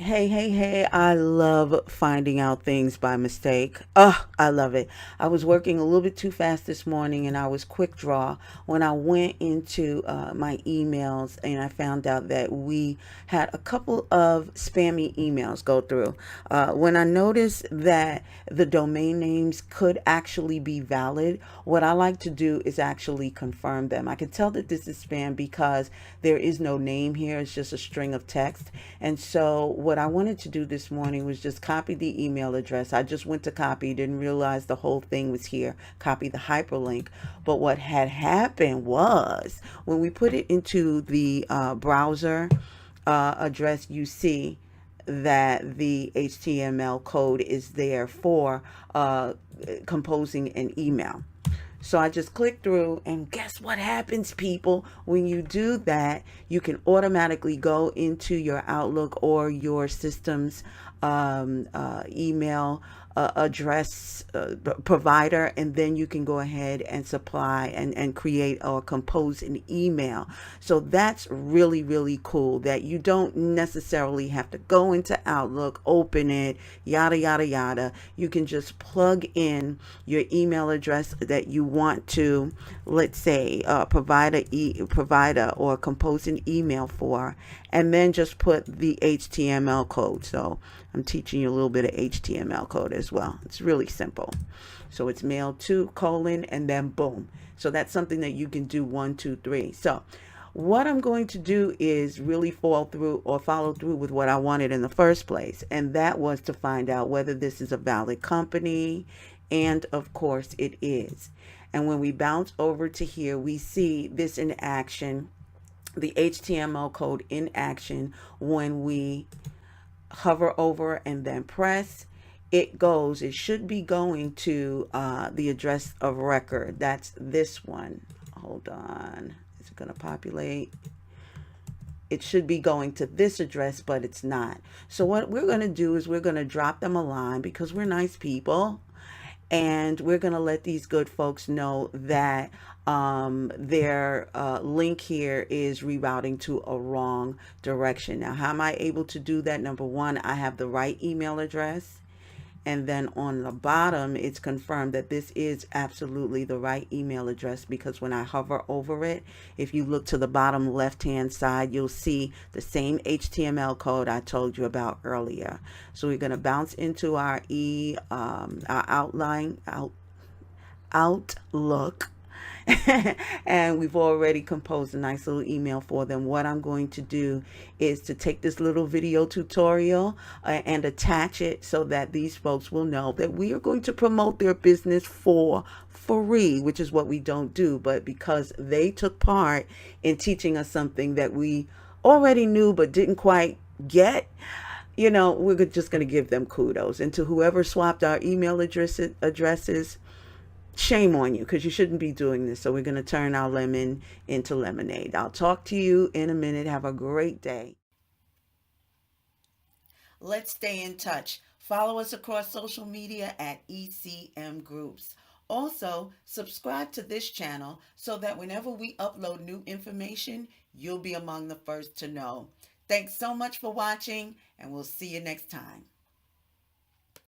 Hey, I love finding out things by mistake. Oh, I love it. I was working a little bit too fast this morning and I was quick draw when I went into my emails and I found out that we had a couple of spammy emails go through. When I noticed that the domain names could actually be valid, what I like to do is actually confirm them. I can tell that this is spam because there is no name here, it's just a string of text. And so, what I wanted to do this morning was just copy the email address. I just went to copy, didn't realize the whole thing was here, copy the hyperlink. But what had happened was when we put it into the browser address, you see that the HTML code is there for composing an email. So I just click through, and guess what happens, people? When you do that, you can automatically go into your Outlook or your system's email address provider, and then you can go ahead and supply and create or compose an email. So that's really, really cool that you don't necessarily have to go into Outlook, open it, yada, yada, yada. You can just plug in your email address that you want to, let's say, provider or compose an email for, and then just put the HTML code. So I'm teaching you a little bit of HTML code as well. It's really simple. So it's mail to colon and then boom. So that's something that you can do one, two, three. So what I'm going to do is really follow through with what I wanted in the first place. And that was to find out whether this is a valid company. And of course it is. And when we bounce over to here, we see this in action, the HTML code in action. When we hover over and then press, it should be going to the address of record. That's this one. Hold on. Is it going to populate? It should be going to this address, but it's not. So what we're going to do is we're going to drop them a line because we're nice people. And we're going to let these good folks know that their link here is rerouting to a wrong direction. Now, how am I able to do that? Number one, I have the right email address. And then on the bottom, it's confirmed that this is absolutely the right email address because when I hover over it, if you look to the bottom left-hand side, you'll see the same HTML code I told you about earlier. So we're going to bounce into our Outlook. And we've already composed a nice little email for them. What I'm going to do is to take this little video tutorial and attach it so that these folks will know that we are going to promote their business for free, which is what we don't do. But because they took part in teaching us something that we already knew but didn't quite get, we're just going to give them kudos. And to whoever swapped our email addresses, shame on you because you shouldn't be doing this. So we're going to turn our lemon into lemonade. I'll talk to you in a minute. Have a great day. Let's stay in touch. Follow us across social media at ECM Groups. Also, subscribe to this channel so that whenever we upload new information, you'll be among the first to know. Thanks so much for watching, and we'll see you next time.